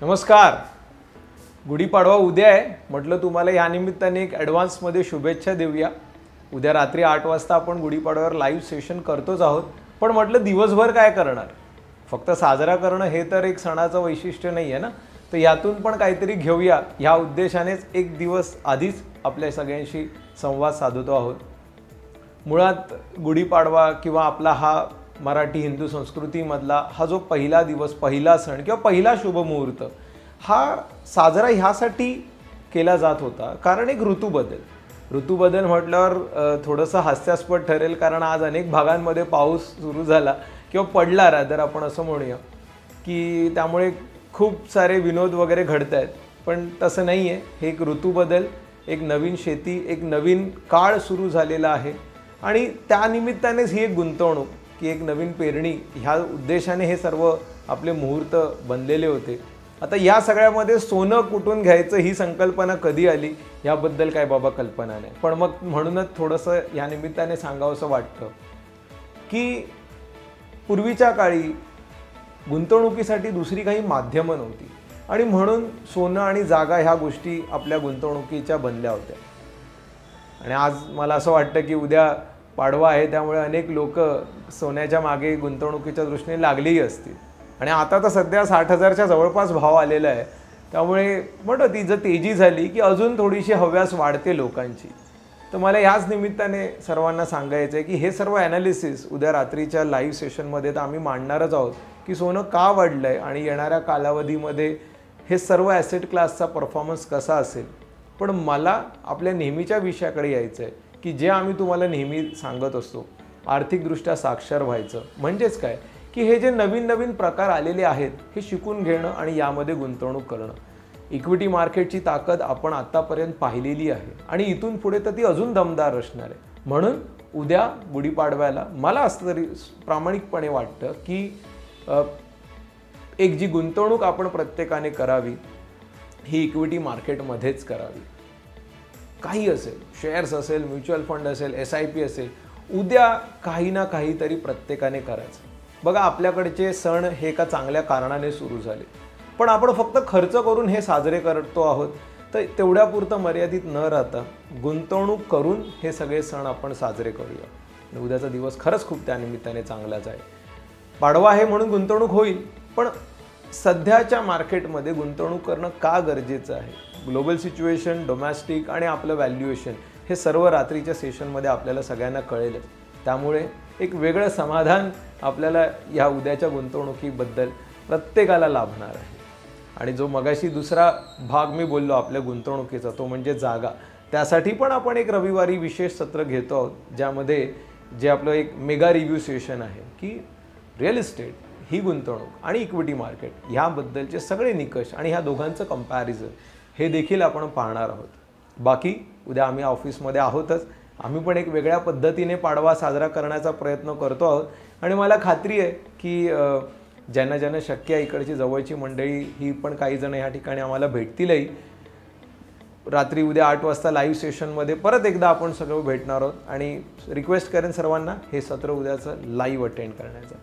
नमस्कार. गुढीपाडवा उद्या आहे. म्हटलं तुम्हाला या निमित्ताने एक ॲडव्हान्समध्ये शुभेच्छा देऊया. उद्या रात्री 8 वाजता आपण गुढीपाडव्यावर लाईव्ह सेशन करतोच आहोत. पण म्हटलं दिवसभर काय करणार? फक्त साजरा करणं हे तर एक सणाचं वैशिष्ट्य नाही आहे ना. तर यातून पण काहीतरी घेऊया ह्या उद्देशानेच एक दिवस आधीच आपल्या सगळ्यांशी संवाद साधतो आहोत. मुळात गुढीपाडवा किंवा आपला हा मराठी हिंदू संस्कृतीमधला हा जो पहिला दिवस, पहिला सण किंवा पहिला शुभ मुहूर्त हा साजरा ह्यासाठी केला जात होता कारण एक ऋतूबदल म्हटल्यावर थोडंसं हास्यास्पद ठरेल, कारण आज अनेक भागांमध्ये पाऊस सुरू झाला किंवा पडला रादर आपण असं म्हणूया की त्यामुळे खूप सारे विनोद वगैरे घडत आहेत. पण तसं नाही आहे. हे एक ऋतूबदल, एक नवीन शेती, एक नवीन काळ सुरू झालेला आहे आणि त्यानिमित्तानेच ही एक गुंतवणूक की एक नवीन पेरणी ह्या उद्देशाने हे सर्व आपले मुहूर्त बनलेले होते. आता या सगळ्यामध्ये सोनं कुठून घ्यायचं ही संकल्पना कधी आली याबद्दल काय बाबा कल्पना नाही. पण मग म्हणूनच थोडंसं या निमित्ताने सांगावंसं वाटतं की पूर्वीच्या काळी गुंतवणुकीसाठी दुसरी काही माध्यमं नव्हती आणि म्हणून सोनं आणि जागा ह्या गोष्टी आपल्या गुंतवणुकीच्या बनल्या होत्या. आणि आज मला असं वाटतं की उद्या पाडवा आहे, त्यामुळे अनेक लोक सोन्याच्या मागे गुंतवणुकीच्या दृष्टीने लागलेही असतील. आणि आता तर सध्या 60,000च्या जवळपास भाव आलेला आहे. त्यामुळे म्हणतो ती जर तेजी झाली की अजून थोडीशी हव्यास वाढते लोकांची. तर मला याच निमित्ताने सर्वांना सांगायचं आहे की हे सर्व ॲनालिसिस उद्या रात्रीच्या लाईव्ह सेशनमध्ये तर आम्ही मांडणारच आहोत की सोनं का वाढलं आहे आणि येणाऱ्या कालावधीमध्ये हे सर्व ॲसेट क्लासचा परफॉर्मन्स कसा असेल. पण मला आपल्या नेहमीच्या विषयाकडे यायचं आहे की जे आम्ही तुम्हाला नेहमी सांगत असतो, आर्थिकदृष्ट्या साक्षर व्हायचं. म्हणजेच काय की हे जे नवीन नवीन प्रकार आलेले आहेत हे शिकून घेणं आणि यामध्ये गुंतवणूक करणं. इक्विटी मार्केटची ताकद आपण आत्तापर्यंत पाहिलेली आहे आणि इथून पुढे तर ती अजून दमदार असणार आहे. म्हणून उद्या गुढीपाडव्याला मला असं तरी प्रामाणिकपणे वाटतं की एक जी गुंतवणूक आपण प्रत्येकाने करावी ही इक्विटी मार्केटमध्येच करावी. काही असेल, शेअर्स असेल, म्युच्युअल फंड असेल, SIP असेल, उद्या काही ना काहीतरी प्रत्येकाने करायचं. बघा, आपल्याकडचे सण हे एका चांगल्या कारणाने सुरू झाले, पण आपण फक्त खर्च करून हे साजरे करतो आहोत. तर तेवढ्यापुरतं मर्यादित न राहता गुंतवणूक करून हे सगळे सण आपण साजरे करूया. उद्याचा दिवस खरंच खूप त्यानिमित्ताने चांगलाच आहे. पाडवा आहे म्हणून गुंतवणूक होईल, पण सध्याच्या मार्केटमध्ये गुंतवणूक करणं का गरजेचं आहे, ग्लोबल सिच्युएशन, डोमॅस्टिक आणि आपलं व्हॅल्युएशन हे सर्व रात्रीच्या सेशनमध्ये आपल्याला सगळ्यांना कळेलच. त्यामुळे एक वेगळं समाधान आपल्याला या उद्याच्या गुंतवणुकीबद्दल प्रत्येकाला लाभणार आहे. आणि जो मगाशी दुसरा भाग मी बोललो आपल्या गुंतवणुकीचा, तो म्हणजे जागा. त्यासाठी पण आपण एक रविवारी विशेष सत्र घेतो आहोत, ज्यामध्ये जे आपलं एक मेगा रिव्ह्यू सेशन आहे की रिअल इस्टेट ही गुंतवणूक आणि इक्विटी मार्केट ह्याबद्दलचे सगळे निकष आणि ह्या दोघांचं कंपॅरिझन हे देखील आपण पाहणार आहोत. बाकी उद्या आम्ही ऑफिसमध्ये आहोतच. आम्ही पण एक वेगळ्या पद्धतीने पाडवा साजरा करण्याचा प्रयत्न करतो आहोत आणि मला खात्री आहे की ज्यांना ज्यांना शक्य आहे, इकडची जवळची मंडळी ही पण काही जण ह्या ठिकाणी आम्हाला भेटतीलही. रात्री उद्या 8 वाजता लाईव्ह सेशनमध्ये परत एकदा आपण सगळं भेटणार आहोत आणि रिक्वेस्ट करेन सर्वांना हे सत्र उद्याचं लाईव्ह अटेंड करण्याचं.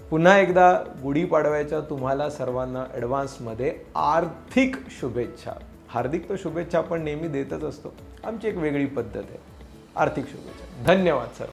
पुन्हा एकदा गुढीपाडव्याच्या तुम्हाला सर्वांना ॲडव्हान्समध्ये आर्थिक शुभेच्छा. हार्दिक तो शुभेच्छा आपण नेहमी देतच असतो, आमची एक वेगळी पद्धत आहे. आर्थिक शुभेच्छा. धन्यवाद सर.